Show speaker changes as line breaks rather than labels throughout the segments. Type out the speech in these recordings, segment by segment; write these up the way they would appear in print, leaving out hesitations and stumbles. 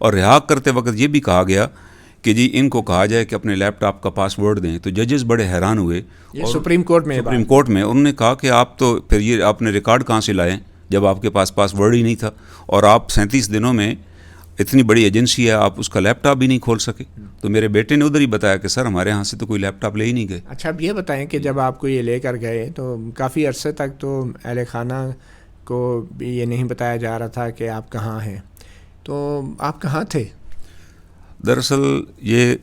اور رہا کرتے وقت یہ بھی کہا گیا کہ جی ان کو کہا جائے کہ اپنے لیپ ٹاپ کا پاس ورڈ دیں. تو ججز بڑے حیران ہوئے.
یہ سپریم کورٹ میں
انہوں نے کہا کہ آپ تو پھر یہ آپ نے ریکارڈ کہاں سے لائیں جب آپ کے پاس ورڈ ہی نہیں تھا, اور آپ 37 دنوں میں اتنی بڑی ایجنسی ہے آپ اس کا لیپ ٹاپ بھی نہیں کھول سکے. تو میرے بیٹے نے ادھر ہی بتایا کہ سر ہمارے ہاں سے تو کوئی لیپ ٹاپ لے ہی نہیں گئے.
اچھا اب یہ بتائیں کہ جب آپ کو یہ لے کر گئے تو کافی عرصے تک تو اہل خانہ کو یہ نہیں بتایا جا رہا تھا کہ آپ کہاں ہیں, تو آپ کہاں تھے؟
دراصل یہ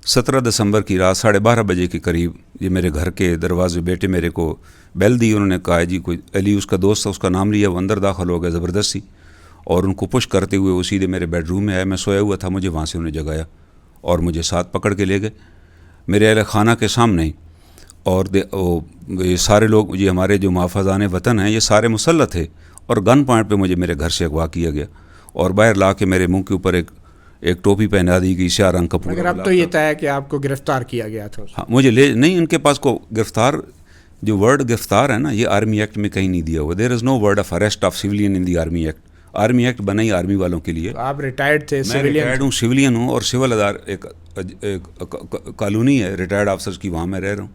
17 دسمبر کی رات 12:30 بجے کے قریب یہ میرے گھر کے دروازے بیٹے میرے کو بیل دی. انہوں نے کہا جی کوئی علی اس کا دوست تھا, اس کا نام لیا, وہ اندر داخل ہو گیا زبردستی, اور ان کو پش کرتے ہوئے وہ سیدھے میرے بیڈ روم میں آیا. میں سویا ہوا تھا, مجھے وہاں سے انہیں جگایا اور مجھے ساتھ پکڑ کے لے گئے میرے اہل خانہ کے سامنے ہی. اور یہ سارے لوگ یہ ہمارے جو محافظان وطن ہیں یہ سارے مسلح تھے, اور گن پوائنٹ پہ مجھے میرے گھر سے اغوا کیا گیا اور باہر لا کے میرے منہ کے اوپر ایک ٹوپی پہنا دی گئی سیاہ رنگ کا پورا.
مگر اب تو یہ طے ہے کہ آپ کو گرفتار کیا گیا تھا.
ہاں مجھے نہیں, ان کے پاس کو گرفتار جو ورڈ گرفتار ہے نا یہ آرمی ایکٹ میں کہیں نہیں دیا ہوا. There is no word of arrest of civilian in the army act. Army act بنا ہی آرمی والوں کے لیے.
آپ ریٹائرڈ تھے؟
میں ریٹائرڈ ہوں, سویلین ہوں, اور سول ایک کالونی ہے ریٹائرڈ آفسرز کی, وہاں میں رہ رہا ہوں.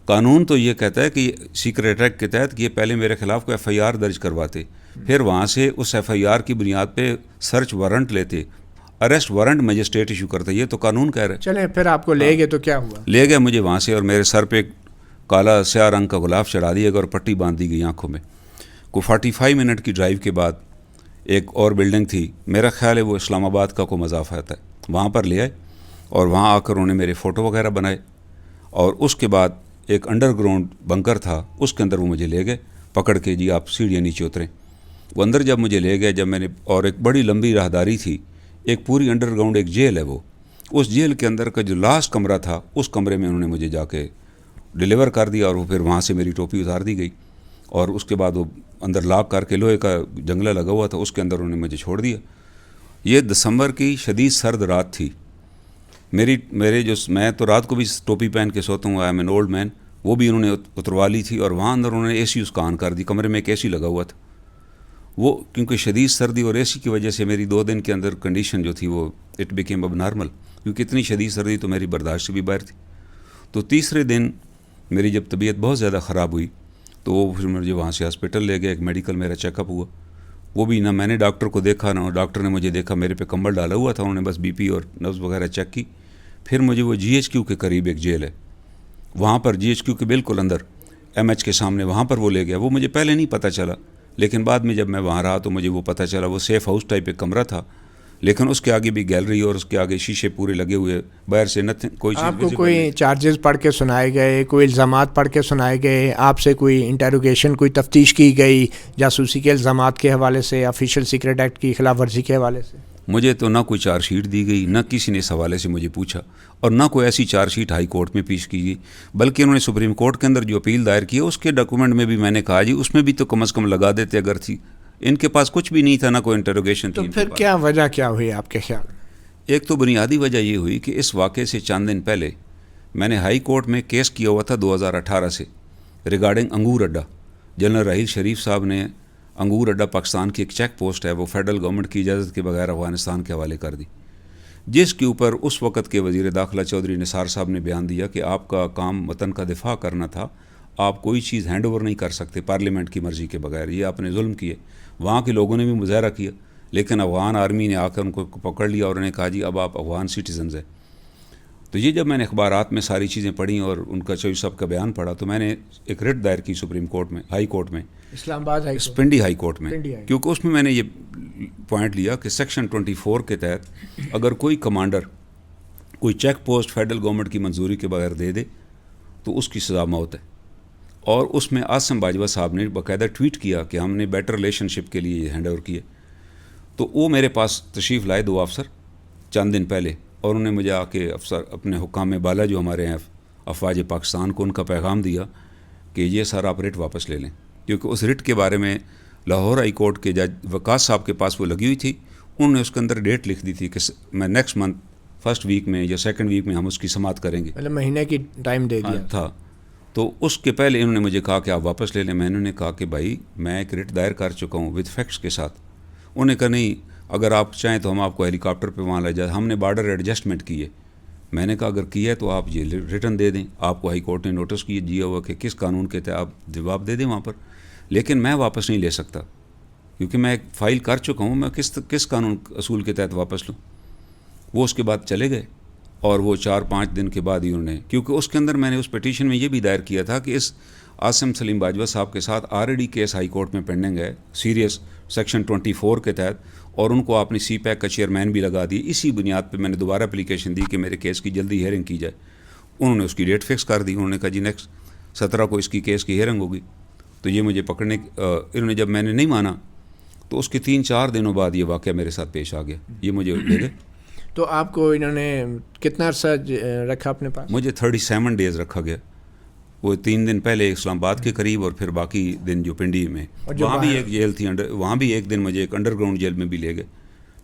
قانون تو یہ کہتا ہے کہ سیکریٹ ایکٹ کے تحت کہ یہ پہلے میرے خلاف کوئی ایف آئی آر درج کرواتے, پھر وہاں سے اس ایف آئی آر کی بنیاد پہ سرچ وارنٹ لیتے, اریسٹ وارنٹ مجسٹریٹ ایشو کرتا. یہ تو قانون کہہ رہے.
چلیں پھر آپ کو لے گئے تو کیا ہوا؟
لے گئے مجھے وہاں سے, اور میرے سر پہ ایک کالا سیاہ رنگ کا غلاف چڑھا دیا گیا اور پٹی باندھ دی گئی آنکھوں میں. کوئی 45 منٹ کی ڈرائیو کے بعد ایک اور بلڈنگ تھی, میرا خیال ہے وہ اسلام آباد کا کوئی مضاف آتا ہے, وہاں پر لے آئے اور وہاں آ کر انہوں نے میرے فوٹو وغیرہ بنائے. اور اس کے بعد ایک انڈر گراؤنڈ بنکر تھا, اس کے اندر وہ مجھے لے گئے پکڑ کے, جی آپ سیڑھیاں نیچے اتریں. وہ اندر جب مجھے لے گئے, جب میں نے, اور ایک بڑی لمبی راہداری تھی, ایک پوری انڈر گراؤنڈ ایک جیل ہے, وہ اس جیل کے اندر کا جو لاسٹ کمرہ تھا اس کمرے میں انہوں نے مجھے جا کے ڈیلیور کر دیا, اور وہ پھر وہاں سے میری ٹوپی اتار دی گئی, اور اس کے بعد وہ اندر لاک کر کے لوہے کا جنگلہ لگا ہوا تھا, اس کے اندر انہوں نے مجھے چھوڑ دیا. یہ دسمبر کی شدید سرد رات تھی. میں تو رات کو بھی ٹوپی پہن کے سوتا ہوں, I am an old man, وہ بھی انہوں نے اتروا لی تھی, اور وہاں اندر انہوں نے اے سی اس کا آن کر دی. کمرے میں ایک اے سی لگا ہوا تھا, وہ کیونکہ شدید سردی اور اے سی کی وجہ سے میری 2 دن کے اندر کنڈیشن جو تھی وہ اٹ بیکیم اب نارمل, کیونکہ اتنی شدید سردی تو میری برداشت سے بھی باہر تھی. تو تیسرے دن میری جب طبیعت بہت زیادہ خراب ہوئی تو وہ پھر مجھے وہاں سے ہاسپٹل لے گئے, ایک میڈیکل میرا چیک اپ ہوا. وہ بھی نہ میں نے ڈاکٹر کو دیکھا نہ ڈاکٹر نے مجھے دیکھا, میرے پہ کمبل ڈالا ہوا تھا, انہوں نے بس بی پی اور نبض وغیرہ چیک کی. پھر مجھے وہ جی ایچ کیو کے قریب ایک جیل ہے, وہاں پر جی ایچ کیو کے بالکل اندر ایم ایچ کے سامنے, وہاں پر وہ لے گیا. وہ مجھے پہلے نہیں پتہ چلا, لیکن بعد میں جب میں وہاں رہا تو مجھے وہ پتہ چلا. وہ سیف ہاؤس ٹائپ ایک کمرہ تھا, لیکن اس کے آگے بھی گیلری اور اس کے آگے شیشے پورے لگے ہوئے, باہر سے کوئی چیز.
آپ کو کوئی چارجز پڑھ کے سنائے گئے, کوئی الزامات پڑھ کے سنائے گئے, آپ سے کوئی انٹروگیشن, کوئی تفتیش کی گئی جاسوسی کے الزامات کے حوالے سے, آفیشیل سیکریٹ ایکٹ کی خلاف ورزی کے حوالے سے؟
مجھے تو نہ کوئی چارج شیٹ دی گئی, نہ کسی نے اس حوالے سے مجھے پوچھا, اور نہ کوئی ایسی چارج شیٹ ہائی کورٹ میں پیش کی گئی. بلکہ انہوں نے سپریم کورٹ کے اندر جو اپیل دائر کی ہے اس کے ڈاکومنٹ میں بھی میں نے کہا جی اس میں بھی تو کم از کم لگا دیتے اگر تھی. ان کے پاس کچھ بھی نہیں تھا, نہ کوئی انٹروگیشن تھی.
تو پھر کیا وجہ کیا ہوئی آپ کے خیال میں؟
ایک تو بنیادی وجہ یہ ہوئی کہ اس واقعے سے چند دن پہلے میں نے ہائی کورٹ میں کیس کیا ہوا تھا 2018 سے ریگارڈنگ انگور اڈا. جنرل راحیل شریف صاحب نے انگور اڈا پاکستان کی ایک چیک پوسٹ ہے, وہ فیڈرل گورنمنٹ کی اجازت کے بغیر افغانستان کے حوالے کر دی, جس کے اوپر اس وقت کے وزیر داخلہ چودھری نثار صاحب نے بیان دیا کہ آپ کا کام وطن کا دفاع کرنا تھا, آپ کوئی چیز ہینڈ اوور نہیں کر سکتے پارلیمنٹ کی مرضی کے بغیر, یہ آپ نے ظلم کیے. وہاں کے لوگوں نے بھی مظاہرہ کیا, لیکن افغان آرمی نے آ کر ان کو پکڑ لیا اور انہیں کہا جی اب آپ افغان سٹیزنز ہیں. تو یہ جب میں نے اخبارات میں ساری چیزیں پڑھیں اور ان کا چوہدری صاحب کا بیان پڑھا تو میں نے ایک رٹ دائر کی سپریم کورٹ میں, ہائی کورٹ میں,
اسلام آباد
پنڈی ہائی کورٹ میں, کیونکہ اس میں نے یہ پوائنٹ لیا کہ سیکشن 24 کے تحت اگر کوئی کمانڈر کوئی چیک پوسٹ فیڈرل گورنمنٹ کی منظوری کے بغیر دے دے تو اس کی سزا موت ہے. اور اس میں عاصم باجوہ صاحب نے باقاعدہ ٹویٹ کیا کہ ہم نے بیٹر ریلیشن شپ کے لیے یہ ہینڈ اوور کیے. تو وہ میرے پاس تشریف لائے 2 افسر چند دن پہلے, اور انہوں نے مجھے آ کے افسر اپنے حکام بالا جو ہمارے ہیں افواج پاکستان کو ان کا پیغام دیا کہ یہ سارا آپ رٹ واپس لے لیں, کیونکہ اس رٹ کے بارے میں لاہور ہائی کورٹ کے جج وقاص صاحب کے پاس وہ لگی ہوئی تھی. انہوں نے اس کے اندر ڈیٹ لکھ دی تھی کہ میں نیکسٹ منتھ فرسٹ ویک میں یا سیکنڈ ویک میں ہم اس کی سماعت کریں گے,
مطلب مہینے کی ٹائم دے دیا
تھا. تو اس کے پہلے انہوں نے مجھے کہا کہ آپ واپس لے لیں. میں نے کہا کہ بھائی میں ایک رٹ دائر کر چکا ہوں وتھ فیکٹس کے ساتھ. انہوں نے کہا نہیں اگر آپ چاہیں تو ہم آپ کو ہیلی کاپٹر پہ وہاں لے جائیں. ہم نے بارڈر ایڈجسٹمنٹ کی ہے. میں نے کہا اگر کی ہے تو آپ یہ ریٹرن دے دیں. آپ کو ہائی کورٹ نے نوٹس دیا ہوا کہ کس قانون کے تحت آپ جواب دے دیں وہاں پر. لیکن میں واپس نہیں لے سکتا کیونکہ میں ایک فائل کر چکا ہوں. میں کس قانون اصول کے تحت واپس لوں. وہ اس کے بعد چلے گئے اور وہ 4-5 دن کے بعد ہی انہوں نے, کیونکہ اس کے اندر میں نے اس پٹیشن میں یہ بھی دائر کیا تھا کہ اس عاصم سلیم باجوہ صاحب کے ساتھ آلریڈی کیس ہائی کورٹ میں پینڈنگ ہے سیریس سیکشن 24 کے تحت, اور ان کو آپ نے سی پیک کا چیئرمین بھی لگا دی. اسی بنیاد پہ میں نے دوبارہ اپلیکیشن دی کہ میرے کیس کی جلدی ہیئرنگ کی جائے. انہوں نے اس کی ڈیٹ فکس کر دی. انہوں نے کہا جی نیکسٹ 17 کو اس کی کیس کی ہیئرنگ ہوگی. تو یہ مجھے پکڑنے انہوں نے, جب میں نے نہیں مانا تو اس کے 3-4 دنوں بعد یہ واقعہ میرے ساتھ پیش آ گیا. یہ مجھے لے گئے.
تو آپ کو انہوں نے کتنا عرصہ رکھا اپنے پاس؟
مجھے 37 ڈیز رکھا گیا. وہ 3 دن پہلے اسلام آباد کے قریب اور پھر باقی دن جو پنڈی میں, وہاں بھی ایک جیل تھی, وہاں بھی ایک دن مجھے ایک انڈر گراؤنڈ جیل میں بھی لے گئے.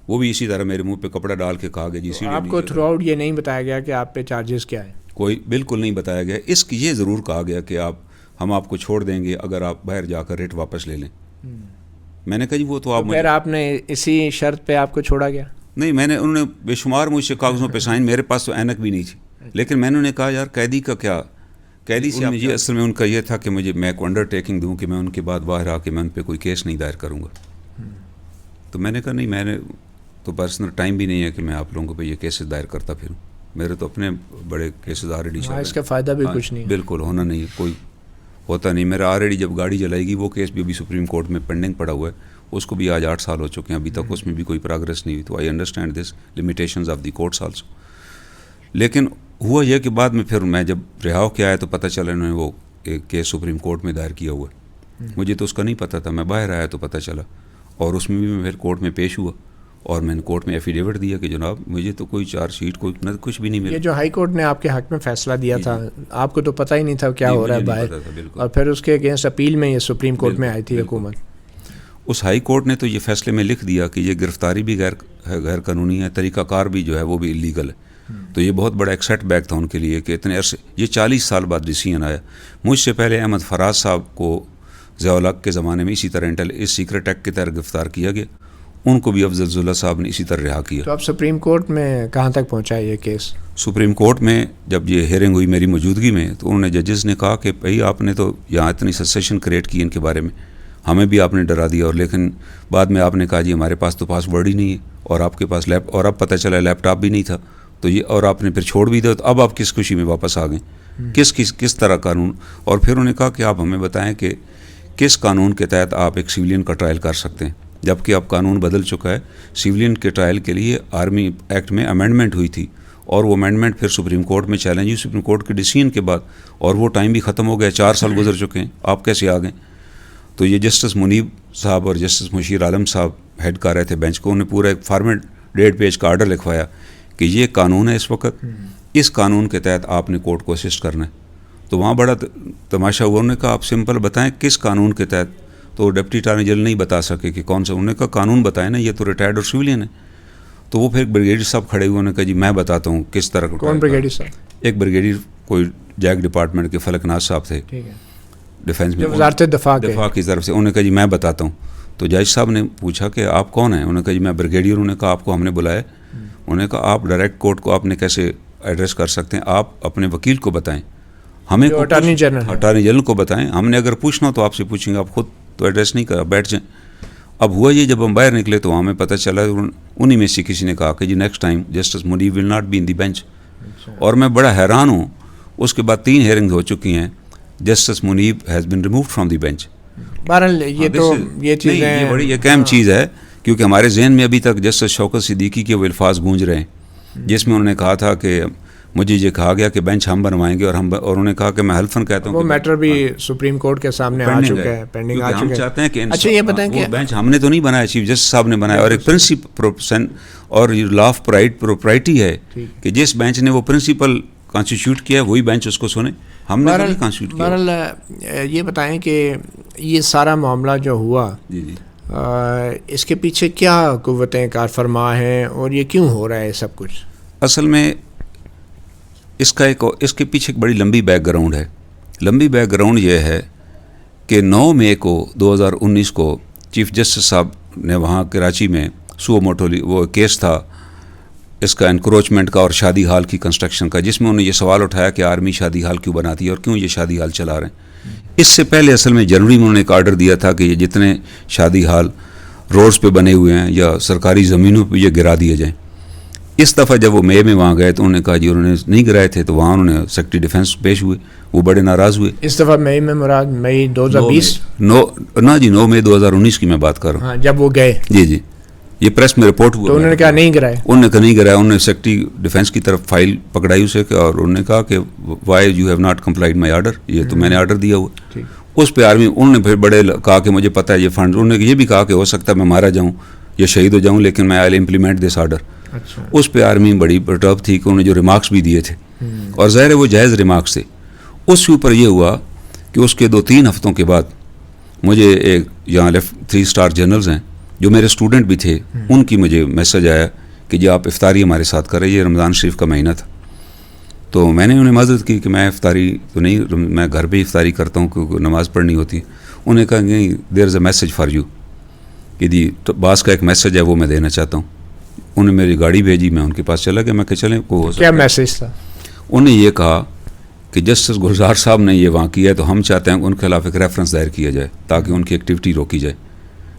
وہ بھی اسی طرح میرے منہ پہ کپڑا ڈال کے کہا گیا جی
آپ کو تھرو آؤٹ یہ نہیں بتایا گیا کہ آپ پہ چارجز کیا ہے؟
کوئی بالکل نہیں بتایا گیا. اس کی یہ ضرور کہا گیا کہ ہم آپ کو چھوڑ دیں گے اگر آپ باہر جا کر ریٹ واپس لے لیں. میں نے کہا جی وہ تو
آپ نے اسی شرط پہ آپ کو چھوڑا گیا؟
نہیں, انہوں نے بے شمار مجھ سے کاغذوں پہ سائن, میرے پاس تو اینک بھی نہیں تھی. لیکن میں نے کہا یار قیدی کا کیا, قیدی سے یہ اصل میں ان کا یہ تھا کہ میں کو انڈر ٹیکنگ دوں کہ میں ان کے بعد باہر آ کے میں ان پہ کوئی کیس نہیں دائر کروں گا. تو میں نے کہا نہیں, میں نے تو پرسنل ٹائم بھی نہیں ہے کہ میں آپ لوگوں پہ یہ کیسز دائر کرتا پھروں. میرے تو اپنے بڑے کیسز آلریڈی چل رہے ہیں.
اس کا فائدہ بھی کچھ نہیں,
بالکل ہونا نہیں, کوئی ہوتا نہیں. میرا آلریڈی جب گاڑی جلائے گی وہ کیس بھی ابھی سپریم کورٹ میں پینڈنگ پڑا ہوا ہے. اس کو بھی آج 8 سال ہو چکے ہیں, ابھی تک اس میں بھی کوئی پروگریس نہیں ہوئی. تو I understand this limitations of the courts also. لیکن ہوا یہ کہ بعد میں پھر میں جب رہا ہو کے آیا تو پتہ چلا انہوں نے وہ کیس سپریم کورٹ میں دائر کیا ہوا ہے. مجھے تو اس کا نہیں پتہ تھا. میں باہر آیا تو پتہ چلا, اور اس میں بھی میں پھر کورٹ میں پیش ہوا اور میں نے کورٹ میں ایفیڈیوٹ دیا کہ جناب مجھے تو کوئی چارج شیٹ کچھ بھی نہیں ملا.
یہ جو ہائی کورٹ نے آپ کے حق میں فیصلہ دیا تھا, آپ کو تو پتہ ہی نہیں تھا کیا ہو رہا ہے باہر, اور پھر اس کے اگینسٹ اپیل میں یہ سپریم کورٹ میں آئی تھی حکومت.
اس ہائی کورٹ نے تو یہ فیصلے میں لکھ دیا کہ یہ گرفتاری بھی غیر قانونی ہے, طریقہ کار بھی جو ہے وہ بھی اللیگل ہے. تو یہ بہت بڑا ایک سیٹ بیک تھا ان کے لیے کہ اتنے عرصے, یہ 40 سال بعد ڈیسیژن آیا. مجھ سے پہلے احمد فراز صاحب کو ضیاء الحق کے زمانے میں اسی طرح اس سیکرٹ ایکٹ کے تحت گرفتار کیا گیا. ان کو بھی افضل ذواللہ صاحب نے اسی طرح رہا کیا.
تو اب سپریم کورٹ میں کہاں تک پہنچا ہے یہ کیس؟
سپریم کورٹ میں جب یہ ہیئرنگ ہوئی میری موجودگی میں تو انہوں نے ججز نے کہا کہ بھائی آپ نے تو یہاں اتنی سنسیشن کریٹ کی ان کے بارے میں, ہمیں بھی آپ نے ڈرا دیا, اور لیکن بعد میں آپ نے کہا جی ہمارے پاس تو پاسورڈ ہی نہیں ہے, اور آپ کے پاس اور اب پتہ چلا لیپ ٹاپ بھی نہیں تھا, تو یہ اور آپ نے پھر چھوڑ بھی دیا. تو اب آپ کس خوشی میں واپس آ گئیں, کس طرح قانون. اور پھر انہوں نے کہا کہ آپ ہمیں بتائیں کہ کس قانون کے تحت آپ ایک سویلین کا ٹرائل کر سکتے ہیں, جبکہ اب قانون بدل چکا ہے. سویلین کے ٹرائل کے لیے آرمی ایکٹ میں امینڈمنٹ ہوئی تھی, اور وہ امینڈمنٹ پھر سپریم کورٹ میں چیلنج ہوئی سپریم کورٹ کے ڈیسیژن کے بعد, اور وہ ٹائم بھی ختم ہو گیا, 4 سال گزر چکے ہیں, آپ کیسے آ گئیں. تو یہ جسٹس منیب صاحب اور جسٹس مشیر عالم صاحب ہیڈ کر رہے تھے بینچ کو, انہوں نے پورا ایک فارمیٹ 1.5 پیج کا آرڈر لکھوایا کہ یہ قانون ہے اس وقت, اس قانون کے تحت آپ نے کورٹ کو اسسٹ کرنا ہے. تو وہاں بڑا تماشا ہوا, انہوں نے کہا آپ سمپل بتائیں کس قانون کے تحت. تو ڈپٹی اٹارنی جنرل نہیں بتا سکے کہ کون سا. انہوں نے کہا قانون بتائیں نا, یہ تو ریٹائرڈ اور سویلین ہے. تو وہ پھر ایک بریگیڈیئر صاحب کھڑے ہوئے, انہوں نے کہا جی میں بتاتا ہوں کس طرح.
کون بریگیڈیئر صاحب؟
ایک بریگیڈیئر کوئی جیک ڈپارٹمنٹ کے فلک ناز صاحب تھے, ڈیفینس میں
وزارت دفاع
کی طرف سے. انہوں نے کہا جی میں بتاتا ہوں. تو جج صاحب نے پوچھا کہ آپ کون ہیں؟ انہوں نے کہا جی میں بریگیڈیئر. انہوں نے کہا آپ کو ہم نے بلایا. انہوں نے کہا آپ ڈائریکٹ کورٹ کو آپ نے کیسے ایڈریس کر سکتے ہیں, آپ اپنے وکیل کو بتائیں, ہمیں اٹارنی جنرل کو بتائیں. ہم نے اگر پوچھنا ہو تو آپ سے پوچھیں گے, آپ خود تو ایڈریس نہیں کرا, بیٹھ جائیں. اب ہوا یہ جب ہم باہر نکلے تو ہمیں پتہ چلا, انہی میں سے کسی نے کہا کہ جی next time justice Munib will not be in the bench. اور میں بڑا حیران ہوں, اس کے بعد 3 ہیئرنگ ہو چکی ہیں, justice Munib has been removed from the bench.
بہرحال یہ تو یہ چیزیں
یہ بڑی ایک اہم چیز ہے, کیونکہ ہمارے ذہن میں ابھی تک جسٹس شوکت صدیقی کے وہ الفاظ گونج رہے ہیں جس میں انہوں نے کہا تھا کہ مجھے یہ کہا گیا کہ بینچ ہم بنوائیں گے, اور انہوں نے کہا کہ میں حلفاً کہتا ہوں
وہ میٹر بھی سپریم کورٹ کے سامنے آ چکا ہے, پینڈنگ آ چکا ہے.
ہم چاہتے ہیں کہ
اچھا یہ بتائیں کہ
بینچ ہم نے تو نہیں بنایا, چیف جسٹس صاحب نے بنایا, اور ایک پرنسپل اور لا آف پروپرائٹی ہے کہ جس بینچ نے وہ پرنسپل کانسٹیٹیوٹ کیا ہے وہی بینچ اس کو سنے. ہم نے نہیں کانسٹیٹیوٹ کیا.
بہرحال یہ بتائیں کہ یہ سارا معاملہ جو ہوا اس کے پیچھے کیا قوتیں کار فرما ہیں, اور یہ کیوں ہو رہا ہے سب کچھ؟
اصل میں اس کے پیچھے ایک بڑی لمبی بیک گراؤنڈ ہے. لمبی بیک گراؤنڈ یہ ہے کہ 9 مئی کو 2019 کو چیف جسٹس صاحب نے وہاں کراچی میں سو موٹولی وہ کیس تھا اس کا انکروچمنٹ کا اور شادی ہال کی کنسٹرکشن کا، جس میں انہوں نے یہ سوال اٹھایا کہ آرمی شادی ہال کیوں بناتی ہے اور کیوں یہ شادی ہال چلا رہے ہیں. اس سے پہلے اصل میں جنوری میں انہوں نے ایک آرڈر دیا تھا کہ یہ جتنے شادی ہال روڈز پہ بنے ہوئے ہیں یا سرکاری زمینوں پہ یہ گرا دیے جائیں. اس دفعہ جب وہ مئی میں وہاں گئے تو انہوں نے کہا جی انہوں نے نہیں گرائے تھے، تو وہاں انہوں نے سیکرٹری ڈیفینس پیش ہوئے، وہ بڑے ناراض ہوئے.
اس دفعہ مئی میں مراد مئی 2020
9 مئی 2019 کی میں بات کر رہا ہوں.
ہاں جب وہ گئے
جی یہ پریس میں رپورٹ ہوا.
تو انہوں نے کہا نہیں گرائے.
انہوں نے کہا نہیں گرایا. انہوں نے سیکرٹری ڈیفینس کی طرف فائل پکڑائی اسے اور انہوں نے کہا کہ why you have not complied my order, یہ تو میں نے آرڈر دیا ہوا. اس پہ آرمی انہوں نے پھر بڑے کہا کہ مجھے پتہ ہے یہ فنڈ، انہوں نے یہ بھی کہا کہ ہو سکتا ہے میں مارا جاؤں یا شہید ہو جاؤں لیکن میں آئی امپلیمنٹ دس آرڈر. اس پہ آرمی بڑی پرٹرب تھی کہ انہوں نے جو ریمارکس بھی دیے تھے اور ظاہر ہے وہ جائز ریمارکس تھے. اس کے اوپر یہ ہوا کہ اس کے 2-3 ہفتوں کے بعد مجھے ایک یہاں 3 اسٹار جنرلز ہیں جو میرے اسٹوڈنٹ بھی تھے، ان کی مجھے میسج آیا کہ جی آپ افطاری ہمارے ساتھ کریں. یہ رمضان شریف کا مہینہ تھا تو میں نے انہیں معذرت کی کہ میں افطاری تو نہیں، میں گھر پہ افطاری کرتا ہوں کیونکہ نماز پڑھنی ہوتی ہے. انہیں کہا نہیں دیر از اے میسج فار یو، کہ جی باس کا ایک میسج ہے وہ میں دینا چاہتا ہوں. انہیں میری گاڑی بھیجی، میں ان کے پاس چلا گیا. میں کہ چلیں کو
کیا میسج تھا؟
انہیں یہ کہا کہ جسٹس گلزار صاحب نے یہ وہاں کیا ہے تو ہم چاہتے ہیں کہ ان کے خلاف ایک ریفرنس دائر کیا جائے تاکہ ان کی ایکٹیویٹی روکی جائے.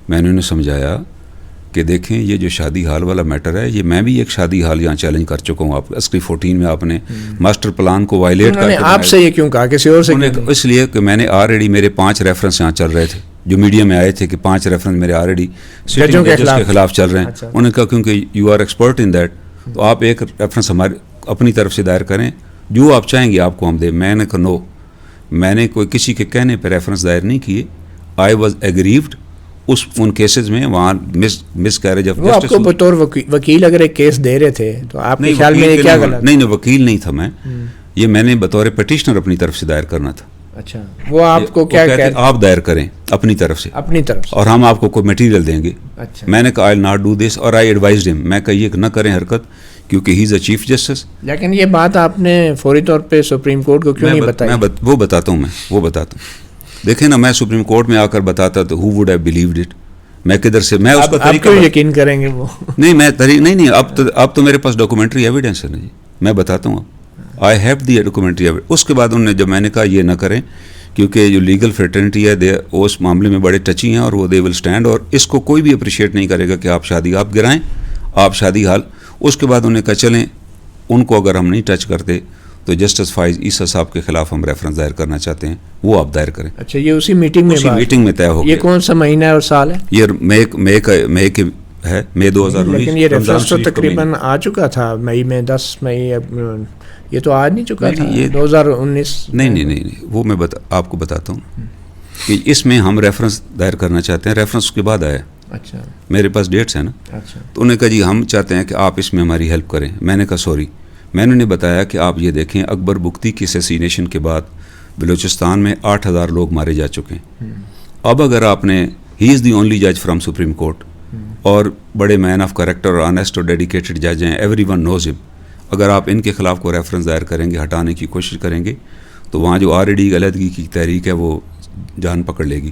میں نے انہیں سمجھایا کہ دیکھیں یہ جو شادی ہال والا میٹر ہے، یہ میں بھی ایک شادی ہال یہاں چیلنج کر چکا ہوں. آپ عسکری 14 میں آپ نے ماسٹر پلان کو وائلیٹ کر کے
آپ سے یہ کیوں کہا کسی اور سے؟
اس لیے کہ میں نے آلریڈی میرے 5 ریفرنس یہاں چل رہے تھے جو میڈیا میں آئے تھے کہ 5 ریفرنس میرے آلریڈی ججوں کے خلاف چل رہے ہیں. انہوں نے کہا کیونکہ you are expert in that تو آپ ایک ریفرنس ہمارے اپنی طرف سے دائر کریں، جو آپ چاہیں گے آپ کو ہم دیں. میں نے کہا نو، میں نے کوئی کسی کے کہنے پہ ریفرنس دائر نہیں کیے. آئی واز ایگریوڈ ان کیسز میں وہاں مس کیریج آف جسٹس.
آپ کو بطور وکیل اگر ایک کیس دے رہے تھے تو آپ کے خیال میں کیا غلط؟
نہیں وکیل نہیں تھا میں، یہ میں نے بطور پیٹیشنر اپنی طرف سے دائر کرنا تھا.
اچھا وہ آپ کو کیا کہتے ہیں؟
آپ دائر کریں اپنی طرف سے اور ہم آپ کو کوئی مٹیریل دیں گے. میں نے کہا آئی ول ناٹ ڈو دس اور آئی ایڈوائزڈ ہم، میں کہا یہ نہ کریں حرکت کیونکہ ہی از اے چیف جسٹس.
لیکن یہ بات آپ نے فوری طور پہ سپریم کورٹ کو کیوں نہیں بتائی؟
وہ بتاتا ہوں. دیکھیں نا میں سپریم کورٹ میں آ کر بتاتا تو who would have believed it. میں کدھر سے میں اس کا طریقہ
یقین کریں گے وہ
نہیں میں نہیں اب تو میرے پاس ڈاکومنٹری ایویڈنس ہے نا جی، میں بتاتا ہوں. I have the documentary evidence. اس کے بعد انہوں نے جب میں نے کہا یہ نہ کریں کیونکہ جو لیگل فریٹرنٹی ہے اس معاملے میں بڑے ٹچی ہیں اور وہ دے ول اسٹینڈ اور اس کو کوئی بھی اپریشیٹ نہیں کرے گا کہ آپ گرائیں آپ شادی حال. اس کے بعد انہوں نے کہا چلیں ان کو اگر ہم نہیں ٹچ کرتے تو جسٹس فائز عیسیٰ صاحب کے خلاف ہم ریفرنس دائر کرنا چاہتے ہیں، وہ آپ دائر کریں.
اچھا یہ اسی میٹنگ میں
طے ہو گیا.
یہ کون سا مہینہ اور سال ہے؟
یہ مئی کے ہے، مئی 2019.
لیکن یہ ریفرنس تو تقریباً آ چکا تھا مئی میں 10 مئی، یہ تو آج نہیں چکا تھا 2019.
نہیں وہ میں آپ کو بتاتا ہوں کہ اس میں ہم ریفرنس دائر کرنا چاہتے ہیں. ریفرنس کے بعد آیا.
اچھا
میرے پاس ڈیٹس ہیں نا.
اچھا
تو انہوں نے کہا جی ہم چاہتے ہیں کہ آپ اس میں ہماری ہیلپ کریں. میں نے کہا سوری. میں نے بتایا کہ آپ یہ دیکھیں اکبر بگٹی کی اسیسینیشن کے بعد بلوچستان میں 8,000 لوگ مارے جا چکے ہیں. اب اگر آپ نے ہی از دی اونلی جج فرام سپریم کورٹ اور بڑے مین آف کریکٹر اور آنیسٹ اور ڈیڈیکیٹڈ جج ہیں، ایوری ون نوز ہم. اگر آپ ان کے خلاف کوئی ریفرنس دائر کریں گے، ہٹانے کی کوشش کریں گے تو وہاں جو آلریڈی علیحدگی کی تحریک ہے وہ جان پکڑ لے گی.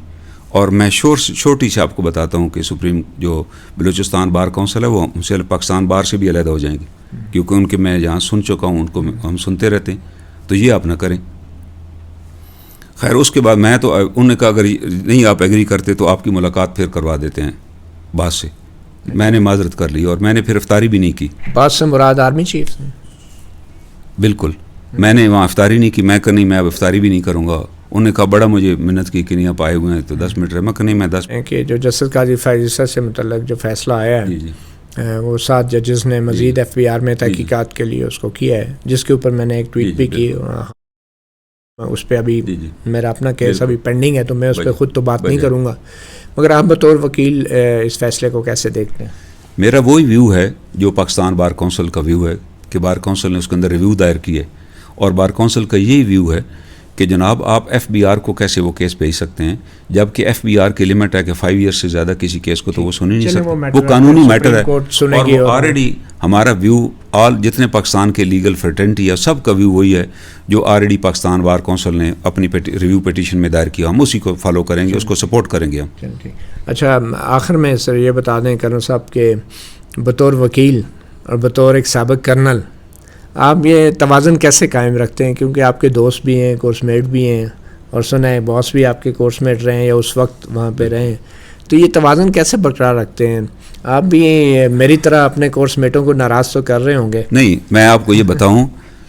اور میں چھوٹی سے آپ کو بتاتا ہوں کہ سپریم جو بلوچستان بار کونسل ہے وہ پاکستان بار سے بھی علیحدہ ہو جائیں گے کیونکہ ان کے میں جہاں سن چکا ہوں ان کو ہم سنتے رہتے ہیں. تو یہ آپ نہ کریں. خیر اس کے بعد میں تو انہوں نے کہا اگر نہیں آپ ایگری کرتے تو آپ کی ملاقات پھر کروا دیتے ہیں باس سے. میں نے معذرت کر لی اور میں نے پھر افطاری بھی نہیں کی.
باس سے مراد آرمی چیف سے؟
بالکل. میں نے وہاں افطاری نہیں کی. میں کہ نہیں میں اب افطاری بھی نہیں کروں گا. انہوں نے کہا بڑا مجھے منت کی کہ نہیں آپ آئے ہوئے ہیں تو 10 منٹ رہے. میں کہ نہیں میں 10
کہ جو جسٹس قاضی فائز عیسیٰ سے متعلق جو فیصلہ آیا ہے وہ 7 ججز نے مزید ایف بی آر میں تحقیقات کے لیے اس کو کیا ہے، جس کے اوپر میں نے ایک ٹویٹ بھی کی. اس پہ ابھی میرا اپنا کیس ابھی پینڈنگ ہے تو میں اس پہ خود تو بات نہیں کروں گا، مگر آپ بطور وکیل اس فیصلے کو کیسے دیکھتے ہیں؟
میرا وہی ویو ہے جو پاکستان بار کونسل کا ویو ہے کہ بار کونسل نے اس کے اندر ریویو دائر کی ہے اور بار کونسل کا یہی ویو ہے کہ جناب آپ ایف بی آر کو کیسے وہ کیس بھیج سکتے ہیں جبکہ ایف بی آر کی لمٹ ہے کہ 5 ایئرس سے زیادہ کسی کیس کو تو وہ سن ہی نہیں سکتے. وہ قانونی میٹر ہے اور آلریڈی ہمارا ویو آل جتنے پاکستان کے لیگل فرٹرنٹی ہے سب کا ویو وہی ہے جو آلریڈی پاکستان بار کونسل نے اپنی ریویو پیٹیشن میں دائر کیا. ہم اسی کو فالو کریں گے, اس کو سپورٹ کریں گے ہم.
اچھا, آخر میں سر یہ بتا دیں کرنل صاحب کہ بطور وکیل اور بطور ایک سابق کرنل آپ یہ توازن کیسے قائم رکھتے ہیں, کیونکہ آپ کے دوست بھی ہیں, کورس میٹ بھی ہیں, اور سنا ہے باس بھی آپ کے کورس میٹ رہے ہیں یا اس وقت وہاں پہ رہے ہیں, تو یہ توازن کیسے برقرار رکھتے ہیں؟ آپ بھی میری طرح اپنے کورس میٹوں کو ناراض تو کر رہے ہوں گے.
نہیں, میں آپ کو یہ بتاؤں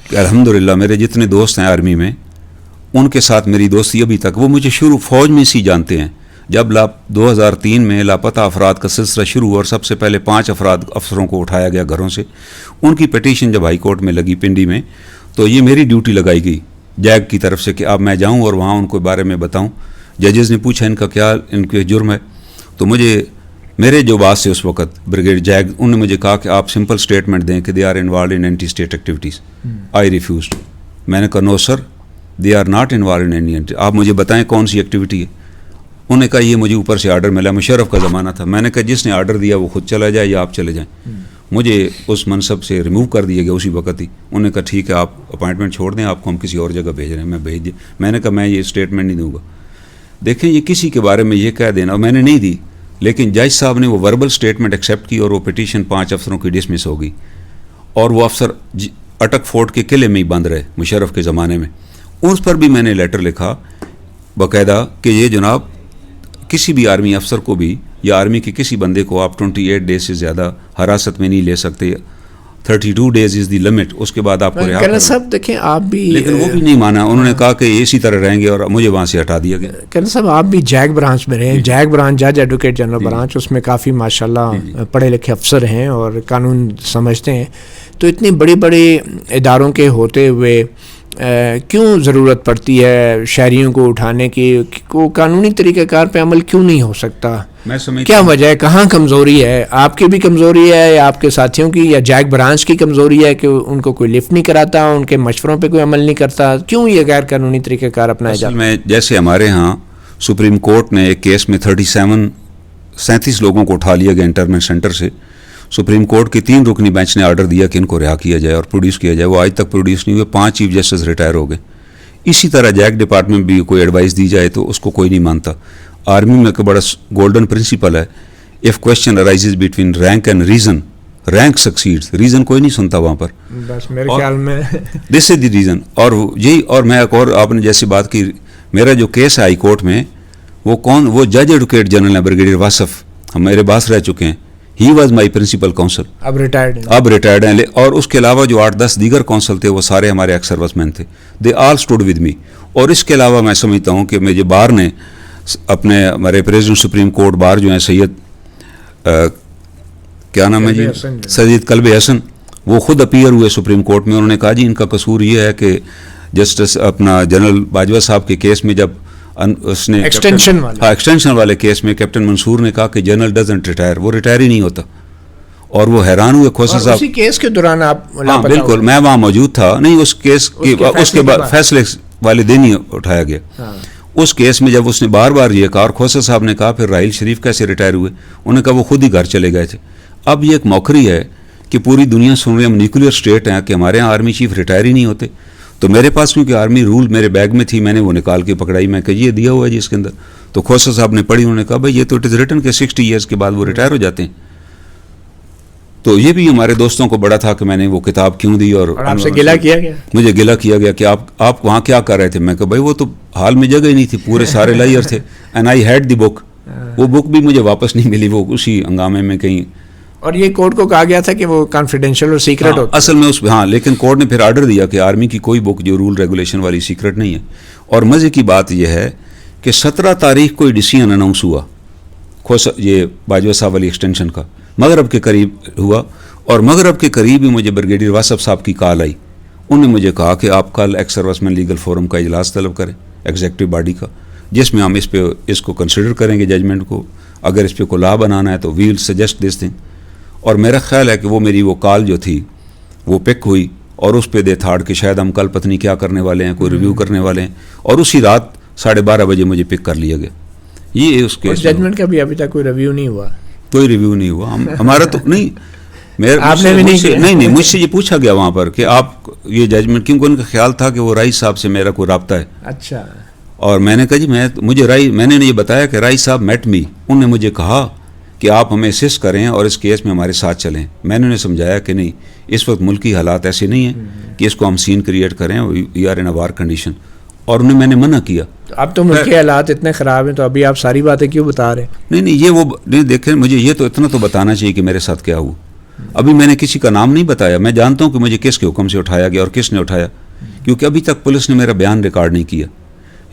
کہ الحمدللہ میرے جتنے دوست ہیں آرمی میں ان کے ساتھ میری دوستی ابھی تک, وہ مجھے شروع فوج میں سی جانتے ہیں. جب 2003 میں لاپتہ افراد کا سلسلہ شروع ہوا اور سب سے پہلے 5 افسروں کو اٹھایا گیا گھروں سے, ان کی پٹیشن جب ہائی کورٹ میں لگی پنڈی میں, تو یہ میری ڈیوٹی لگائی گئی جیگ کی طرف سے کہ اب میں جاؤں اور وہاں ان کو بارے میں بتاؤں. ججز نے پوچھا ان کا کیا ان کے جرم ہے, تو مجھے میرے جو باس سے اس وقت بریگیڈ جیگ, انہوں نے مجھے کہا کہ آپ سمپل اسٹیٹمنٹ دیں کہ they are involved in anti state activities. I refused. میں نے کہا no sir, they are not involved in anti. آپ مجھے بتائیں کون سی ایکٹیویٹی ہے. انہوں نے کہا یہ مجھے اوپر سے آرڈر ملا, مشرف کا زمانہ تھا. میں نے کہا جس نے آرڈر دیا وہ خود چلا جائے یا آپ چلے جائیں. مجھے اس منصب سے ریموو کر دیا گیا اسی وقت ہی. انہوں نے کہا ٹھیک ہے آپ اپائنٹمنٹ چھوڑ دیں, آپ کو ہم کسی اور جگہ بھیج رہے ہیں. میں بھیج دیا. میں نے کہا میں یہ اسٹیٹمنٹ نہیں دوں گا. دیکھیں یہ کسی کے بارے میں یہ کہہ دینا, میں نے نہیں دی, لیکن جج صاحب نے وہ وربل اسٹیٹمنٹ ایکسیپٹ کی اور وہ پٹیشن 5 افسروں کی ڈسمس ہو گئی, اور وہ افسر اٹک فورٹ کے قلعے میں ہی بند رہے مشرف کے زمانے میں. اس پر بھی میں نے لیٹر لکھا باقاعدہ کہ یہ جناب کسی بھی آرمی افسر کو بھی یا آرمی کے کسی بندے کو آپ 28 ڈیز سے زیادہ حراست میں نہیں لے سکتے. 32 ڈیز از دی لمٹ, اس کے بعد آپ کو رہا کرنا.
صاحب دیکھیں آپ بھی,
لیکن وہ بھی نہیں مانا. انہوں نے کہا کہ اسی طرح رہیں گے اور مجھے وہاں سے ہٹا دیا گیا.
کرنا صاحب آپ بھی جیگ برانچ میں رہے ہیں. جیگ برانچ جج ایڈوکیٹ جنرل برانچ, اس میں کافی ماشاءاللہ پڑھے لکھے افسر ہیں اور قانون سمجھتے ہیں. تو اتنی بڑی بڑی اداروں کے ہوتے ہوئے کیوں ضرورت پڑتی ہے شہریوں کو اٹھانے کی؟ کو قانونی طریقہ کار پہ عمل کیوں نہیں ہو سکتا؟ کیا وجہ ہے؟ کہاں کمزوری ہے؟ آپ کی بھی کمزوری ہے یا آپ کے ساتھیوں کی یا جیگ برانچ کی کمزوری ہے کہ ان کو کوئی لفٹ نہیں کراتا, ان کے مشوروں پہ کوئی عمل نہیں کرتا؟ کیوں یہ غیر قانونی طریقہ کار اپنایا جاتا ہے؟
میں جیسے ہمارے ہاں سپریم کورٹ نے ایک کیس میں 37 لوگوں کو اٹھا لیا گیا انٹرنل سینٹر سے. سپریم کورٹ کی 3 رکنی بینچ نے آرڈر دیا کہ ان کو رہا کیا جائے اور پروڈیوس کیا جائے. وہ آج تک پروڈیوس نہیں ہوئے. 5 چیف جسٹس ریٹائر ہو گئے. اسی طرح جیگ ڈپارٹمنٹ بھی کوئی ایڈوائس دی جائے تو اس کو کوئی نہیں مانتا. آرمی میں ایک بڑا گولڈن پرنسپل ہے, if question arises between rank and reason, rank succeeds, reason کوئی نہیں سنتا وہاں پر.
بس میرے خیال میں
دس از دی ریزن. اور یہی, اور میں ایک اور آپ نے جیسی بات کی, میرا جو کیس ہے ہائی کورٹ میں وہ وہ جج ایڈوکیٹ جنرل ہے بریگیڈیئر واصف, ہم میرے باس رہ چکے ہیں. He was my principal counsel, اب ریٹائرڈ ہیں. اور اس کے علاوہ جو 8-10 دیگر کونسل تھے وہ سارے ہمارے ایکس سروس مین تھے. دے آل اسٹوڈ ود می. اور اس کے علاوہ میں سمجھتا ہوں کہ مجھے بار نے اپنے ہمارے پریزیڈنٹ سپریم کورٹ بار جو ہیں سید کیا نام ہے جی, سید قلب حسن, وہ خود اپیئر ہوئے سپریم کورٹ میں. انہوں نے کہا جی ان کا قصور یہ ہے کہ جسٹس اپنا جنرل باجوہ صاحب کے کیس میں جب اس نے ایکسٹینشن والے کیس میں کیپٹن منصور نے کہا کہ جنرل ڈزنٹ ریٹائر, وہ ریٹائر ہی نہیں ہوتا. اور وہ حیران ہوئے کھوسا صاحب.
اسی کیس کے دوران آپ
بالکل میں وہاں موجود تھا. نہیں اس کیس اس کے بعد فیصلے والے دن ہی اٹھایا گیا. اس کیس میں جب اس نے بار بار یہ کہا اور کھوسا صاحب نے کہا پھر راحیل شریف کیسے ریٹائر ہوئے, انہوں نے کہا وہ خود ہی گھر چلے گئے تھے. اب یہ ایک موکری ہے کہ پوری دنیا سن رہی ہے, ہم نیوکلیئر اسٹیٹ ہیں, کہ ہمارے یہاں آرمی چیف ریٹائر ہی نہیں ہوتے. تو میرے پاس کیونکہ آرمی رول میرے بیگ میں تھی, میں نے وہ نکال کے پکڑائی. میں کہ یہ دیا ہوا ہے جی اس کے اندر. تو کھوسا صاحب نے پڑھی, انہوں نے کہا بھائی یہ تو اٹ از ریٹن کہ 60 ایئرس کے بعد وہ ریٹائر ہو جاتے ہیں. تو یہ بھی ہمارے دوستوں کو بڑا تھا کہ میں نے وہ کتاب کیوں دی. اور
آپ سے گلہ کیا گیا؟
مجھے گلہ کیا گیا کہ آپ وہاں کیا کر رہے تھے. میں کہا بھائی وہ تو حال میں جگہ ہی نہیں تھی, پورے سارے لائر تھے. اینڈ آئی ہیڈ دی بک. وہ بک بھی مجھے واپس نہیں ملی, وہ اسی ہنگامے میں کہیں.
اور یہ کورٹ کو کہا گیا تھا کہ وہ کانفیڈینشیل اور سیکرٹ ہوتا ہے
اصل میں اس ہاں, لیکن کورٹ نے پھر آرڈر دیا کہ آرمی کی کوئی بک جو رول ریگولیشن والی سیکرٹ نہیں ہے. اور مزے کی بات یہ ہے کہ 17 تاریخ کو ڈیسیژن اناؤنس ہوا یہ باجوہ صاحب والی ایکسٹینشن کا, مغرب کے قریب ہوا. اور مغرب کے قریب ہی مجھے بریگیڈیئر واصف صاحب کی کال آئی. انہوں نے مجھے کہا کہ آپ کل ایکس سروس مین لیگل فورم کا اجلاس طلب کریں, ایگزیکٹو باڈی کا, جس میں ہم اس کو کنسیڈر کریں گے ججمنٹ کو. اگر اس پہ کو لا بنانا ہے تو وی ول سجیسٹ دس تھنگ. اور میرا خیال ہے کہ وہ میری وہ کال جو تھی وہ پک ہوئی, اور اس پہ دے تھاڑ کہ شاید ہم کل پتہ نہیں کیا کرنے والے ہیں, کوئی ریویو کرنے والے ہیں. اور اسی رات 12:30 بجے مجھے پک کر لیا گیا. یہ اس کے
ججمنٹ کا بھی ابھی تک کوئی ریویو نہیں ہوا.
کوئی ریویو نہیں ہوا. ہمارا تو نہیں,
آپ نے بھی نہیں کیا؟
نہیں مجھ سے یہ پوچھا گیا وہاں پر کہ آپ یہ ججمنٹ، کیونکہ ان کا خیال تھا کہ وہ رائس صاحب سے میرا کوئی رابطہ ہے.
اچھا.
اور میں نے کہا جی میں نے یہ بتایا کہ رائس صاحب میٹ می، انہوں نے مجھے کہا کہ آپ ہمیں اسسٹ کریں اور اس کیس میں ہمارے ساتھ چلیں. میں نے انہیں سمجھایا کہ نہیں، اس وقت ملکی حالات ایسے نہیں ہیں کہ اس کو ہم سین کریٹ کریں، we are in a war condition. اور انہیں میں نے منع کیا.
اب تو ملکی حالات اتنے خراب ہیں تو ابھی آپ ساری باتیں کیوں بتا رہے ہیں؟
نہیں یہ وہ نہیں، دیکھیں مجھے یہ تو اتنا تو بتانا چاہیے کہ میرے ساتھ کیا ہوا. ابھی میں نے کسی کا نام نہیں بتایا. میں جانتا ہوں کہ مجھے کس کے حکم سے اٹھایا گیا اور کس نے اٹھایا، کیونکہ ابھی تک پولیس نے میرا بیان ریکارڈ نہیں کیا.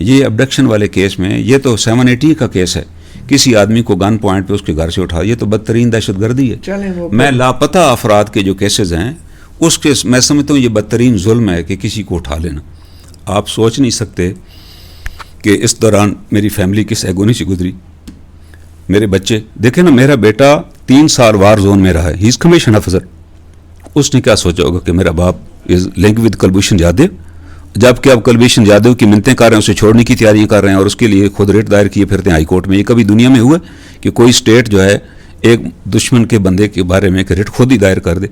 یہ ابڈکشن والے کیس میں یہ تو 780 کا کیس ہے. کسی آدمی کو گن پوائنٹ پہ اس کے گھر سے اٹھا، یہ تو بدترین دہشت گردی ہے. میں لاپتہ افراد کے جو کیسز ہیں اس کے میں سمجھتا ہوں یہ بدترین ظلم ہے کہ کسی کو اٹھا لینا. آپ سوچ نہیں سکتے کہ اس دوران میری فیملی کس ایگونی سے گزری. میرے بچے دیکھیں نا، میرا بیٹا 3 سال وار زون میں رہا ہے، ہی از کمیشن افسر. اس نے کیا سوچا ہوگا کہ میرا باپ از لنک ود کلبھوشن جادو، جبکہ اب کلبھوشن جادو کی منتیں کر رہے ہیں، اسے چھوڑنے کی تیاریاں کر رہے ہیں اور اس کے لیے خود ریٹ دائر کیے پھرتے ہیں ہائی کورٹ میں. یہ کبھی دنیا میں ہوا کہ کوئی اسٹیٹ جو ہے ایک دشمن کے بندے کے بارے میں ریٹ خود ہی دائر کر دے؟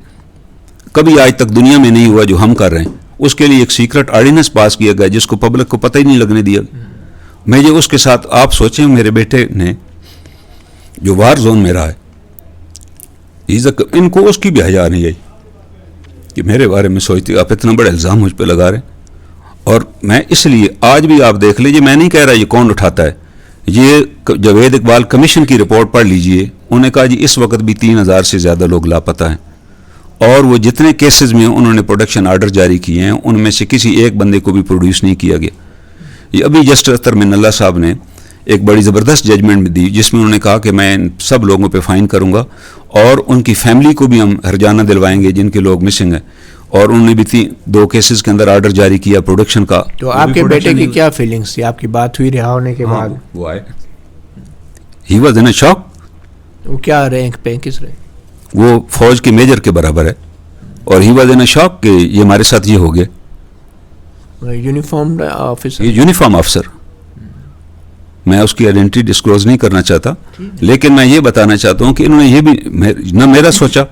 کبھی آج تک دنیا میں نہیں ہوا جو ہم کر رہے ہیں. اس کے لیے ایک سیکرٹ آرڈیننس پاس کیا گیا جس کو پبلک کو پتہ ہی نہیں لگنے دیا. میں یہ اس کے ساتھ آپ سوچیں، میرے بیٹے نے جو وار زون میں رہا ہے، ان کو اس کی بھی حیا نہیں آئی کہ میرے بارے میں سوچتے آپ اتنا بڑا الزام مجھ پہ لگا رہے ہیں. اور میں اس لیے آج بھی آپ دیکھ لیجیے، میں نہیں کہہ رہا یہ کون اٹھاتا ہے. یہ جاوید اقبال کمیشن کی رپورٹ پڑھ لیجئے. انہوں نے کہا جی اس وقت بھی 3000 سے زیادہ لوگ لاپتہ ہیں، اور وہ جتنے کیسز میں انہوں نے پروڈکشن آرڈر جاری کیے ہیں ان میں سے کسی ایک بندے کو بھی پروڈیوس نہیں کیا گیا. یہ ابھی جسٹس اختر من اللہ صاحب نے ایک بڑی زبردست ججمنٹ دی جس میں انہوں نے کہا کہ میں ان سب لوگوں پہ فائن کروں گا اور ان کی فیملی کو بھی ہم ہرجانہ دلوائیں گے جن کے لوگ مسنگ ہیں. اور انہوں نے بھی 2 کیسز کے اندر آرڈر جاری کیا پروڈکشن کا.
تو آپ کے بیٹے کی کیا فیلنگس تھی؟ آپ کی بات ہوئی رہا ہونے کے بعد؟
وہ آئے، ہی واز ان اے شاک.
وہ کیا رینک پہ کس رینک؟
وہ فوج کے میجر کے برابر ہے اور ہی واز ان اے شاک کہ یہ ہمارے ساتھ یہ ہو گیا.
Uniform officer?
یونیفارم افسر. میں اس کی آئیڈینٹی ڈسکلوز نہیں کرنا چاہتا، لیکن میں یہ بتانا چاہتا ہوں کہ انہوں نے یہ بھی نہ میرا سوچا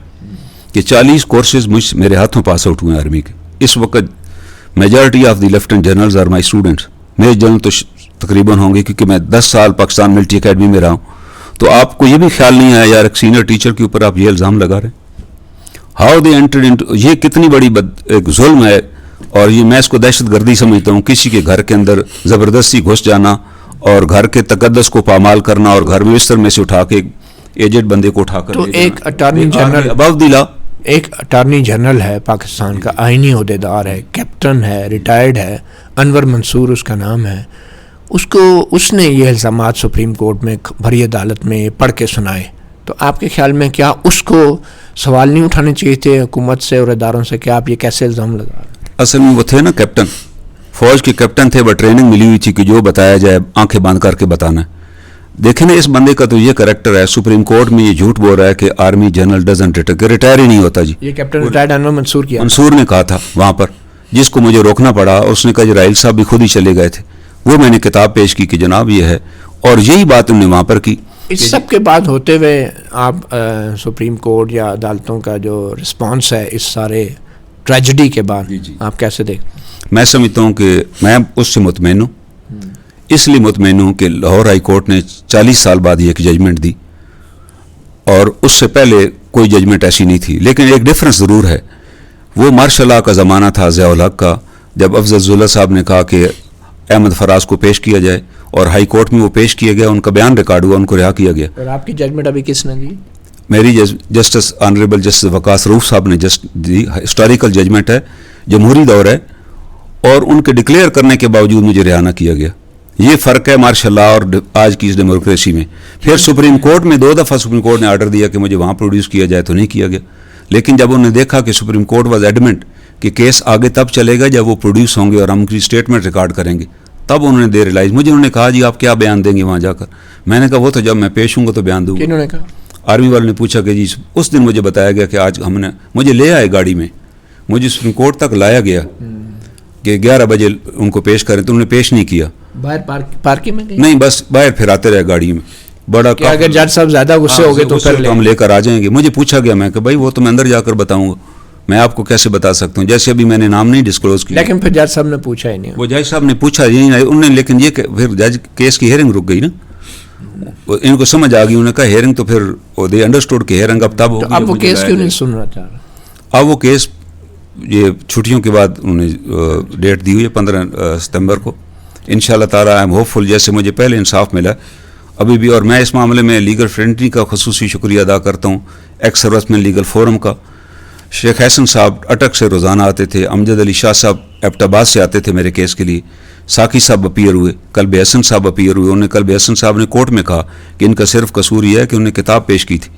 کہ 40 کورسز میرے ہاتھوں پاس آؤٹ ہوئے ہیں آرمی کے. اس وقت majority of the lieutenant generals are my students. میرے جنرل تو تقریباً ہوں گے کیونکہ میں 10 سال پاکستان ملٹری اکیڈمی میں رہا ہوں. تو آپ کو یہ بھی خیال نہیں آیا یار ایک سینئر ٹیچر کے اوپر آپ یہ الزام لگا رہے ہیں؟ ہاؤ دے انٹرڈ انٹو، یہ کتنی بڑی ایک ظلم ہے. اور یہ میں اس کو دہشت گردی سمجھتا ہوں. کسی کے گھر کے اندر زبردستی گھس جانا اور گھر کے تقدس کو پامال کرنا اور گھر میں بستر میں سے اٹھا کے ایجڈ بندے کو اٹھا کر.
تو ایک اٹارنی جنرل
ابو دلا،
ایک اٹارنی جنرل ہے پاکستان کا، آئینی عہدیدار ہے، کیپٹن ہے، ریٹائرڈ ہے، انور منصور اس کا نام ہے. اس نے یہ الزامات سپریم کورٹ میں بھری عدالت میں پڑھ کے سنائے. تو آپ کے خیال میں کیا اس کو سوال نہیں اٹھانے چاہیے تھے حکومت سے اور اداروں سے کہ آپ یہ کیسے الزام لگا رہے ہیں؟
اصل میں وہ تھے نا کیپٹن، فوج کے کیپٹن تھے، وہ ٹریننگ ملی ہوئی تھی کہ جو بتایا جائے آنکھیں بند کر کے بتانا ہے. دیکھیں نا اس بندے کا تو یہ کریکٹر ہے، سپریم کورٹ میں یہ جھوٹ بول رہا ہے کہ آرمی جنرل ڈزنٹ ریٹائر ہی نہیں ہوتا. جی
یہ کیپٹن ریٹائرڈ انور منصور کیا،
منصور نے کہا تھا وہاں پر، جس کو مجھے روکنا پڑا اور اس نے کہا جرائیل صاحب بھی خود ہی چلے گئے تھے. وہ میں نے کتاب پیش کی کہ جناب یہ ہے، اور یہی بات انہوں نے وہاں پر کی.
اس سب کے بعد ہوتے ہوئے آپ سپریم کورٹ یا عدالتوں کا جو رسپانس ہے اس سارے ٹریجڈی کے بعد آپ کیسے دیکھتے ہیں؟
میں سمجھتا ہوں کہ میں اس سے مطمئن ہوں. اس لیے مطمئن ہوں کہ لاہور ہائی کورٹ نے 40 سال بعد یہ ایک ججمنٹ دی اور اس سے پہلے کوئی ججمنٹ ایسی نہیں تھی. لیکن ایک ڈفرنس ضرور ہے. وہ مارشل لا کا زمانہ تھا ضیاء الحق کا، جب افضل اللہ صاحب نے کہا کہ احمد فراز کو پیش کیا جائے اور ہائی کورٹ میں وہ پیش کیا گیا، ان کا بیان ریکارڈ ہوا، ان کو رہا کیا گیا.
اور آپ کی ججمنٹ ابھی کس نے دی؟
میری جسٹس آنریبل جسٹس وقاص روف صاحب نے دی. ہسٹوریکل ججمنٹ ہے، جمہوری دور ہے، اور ان کے ڈکلیئر کرنے کے باوجود مجھے رہا نہ کیا گیا. یہ فرق ہے مارشاء اللہ اور آج کی اس ڈیموکریسی میں. پھر سپریم کورٹ میں 2 دفعہ سپریم کورٹ نے آرڈر دیا کہ مجھے وہاں پروڈیوس کیا جائے تو نہیں کیا گیا. لیکن جب انہوں نے دیکھا کہ سپریم کورٹ واز ایڈمنٹ کہ کیس آگے تب چلے گا جب وہ پروڈیوس ہوں گے اور ہم ان کی اسٹیٹمنٹ ریکارڈ کریں گے، تب انہوں نے دے ریلائز. مجھے انہوں نے کہا جی آپ کیا بیان دیں گے وہاں جا کر؟ میں نے کہا وہ تو جب میں پیش ہوں گا تو بیان دوں گا.
انہوں نے کہا
آرمی والوں نے پوچھا کہ جی اس دن مجھے بتایا گیا کہ آج ہم نے، مجھے لے آئے گاڑی میں، مجھے سپریم کورٹ تک لایا گیا کہ 11 بجے ان کو پیش کریں، تو انہوں نے پیش نہیں کیا.
باہر پارکنگ میں
نہیں، بس باہر پھر آتے رہے گاڑی میں. بڑا
کہ اگر جج صاحب زیادہ غصے ہو گئے تو پھر
ہم لے کر آ جائیں گے. مجھے پوچھا گیا, میں کہ بھائی وہ تو میں اندر جا کر بتاؤں گا, میں آپ کو کیسے بتا سکتا ہوں, جیسے ابھی میں نے نام نہیں ڈسکلوز کیا.
لیکن پھر جج صاحب نے پوچھا ہی نہیں.
وہ جج صاحب نے پوچھا ہی نہیں انہوں نے, لیکن یہ کہ پھر جج کیس کی ہیئرنگ رک گئی نا, ان کو سمجھ آ گئی, انہوں نے کہا ہیئرنگ تو پھر دے انڈرسٹوڈ کہ ہیئرنگ اب تب ہوگی.
اب وہ کیس کیوں نہیں سننا چاہ رہا؟
اب وہ کیس یہ چھٹیوں کے بعد انہوں نے ڈیٹ دی ہوئی ہے 15 ستمبر کو. انشاءاللہ تعالیٰ آئی ایم ہوپ فل, جیسے مجھے پہلے انصاف ملا ابھی بھی. اور میں اس معاملے میں لیگل فرینڈلی کا خصوصی شکریہ ادا کرتا ہوں, ایکس سروس مین لیگل فورم کا. شیخ حسن صاحب اٹک سے روزانہ آتے تھے, امجد علی شاہ صاحب ایبٹ آباد سے آتے تھے میرے کیس کے لیے, ساقی صاحب اپیئر ہوئے, قلب حسن صاحب اپیئر ہوئے. انہوں نے قلب حسن صاحب نے کورٹ میں کہا کہ ان کا صرف قصور یہ ہے کہ انہوں نے کتاب پیش کی تھی.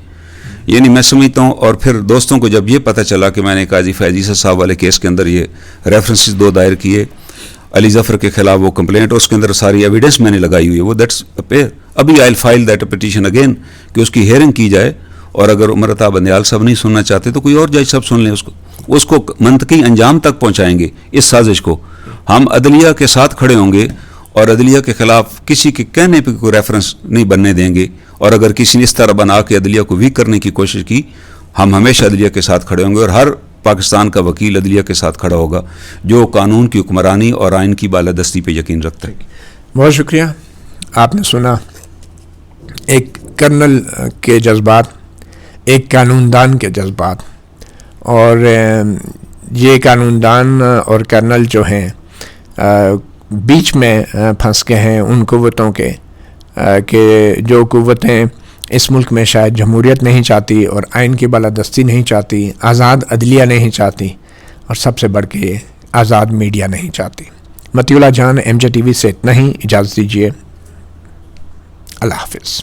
یعنی میں سمجھتا ہوں. اور پھر دوستوں کو جب یہ پتہ چلا کہ میں نے قاضی فیضی صاحب والے کیس کے اندر یہ ریفرنسز 2 دائر کیے, علی ظفر کے خلاف وہ کمپلینٹ, اور اس کے اندر ساری ایویڈنس میں نے لگائی ہوئی ہے, وہ دیٹس ابھی آئی ول فائل دیٹ پٹیشن اگین کہ اس کی ہیئرنگ کی جائے. اور اگر عمر عطا بندیال صاحب نہیں سننا چاہتے تو کوئی اور جج صاحب سن لیں, اس کو منطقی انجام تک پہنچائیں گے. اس سازش کو ہم عدلیہ کے ساتھ کھڑے ہوں گے اور عدلیہ کے خلاف کسی کے کہنے پہ کوئی ریفرنس نہیں بننے دیں گے. اور اگر کسی نے اس طرح بنا کے عدلیہ کو ویک کرنے کی کوشش کی, ہم ہمیشہ عدلیہ کے ساتھ کھڑے ہوں گے. اور ہر پاکستان کا وکیل عدلیہ کے ساتھ کھڑا ہوگا جو قانون کی حکمرانی اور آئین کی بالادستی پہ یقین رکھتا ہے.
بہت شکریہ. آپ نے سنا ایک کرنل کے جذبات, ایک قانون دان کے جذبات, اور یہ قانون دان اور کرنل جو ہیں بیچ میں پھنس کے ہیں ان قوتوں کے کہ جو قوتیں اس ملک میں شاید جمہوریت نہیں چاہتی اور آئین کی بالادستی نہیں چاہتی, آزاد عدلیہ نہیں چاہتی, اور سب سے بڑھ کے آزاد میڈیا نہیں چاہتی. مطیع اللہ جان, ایم جے ٹی وی سے اتنا ہی, اجازت دیجیے. اللہ حافظ.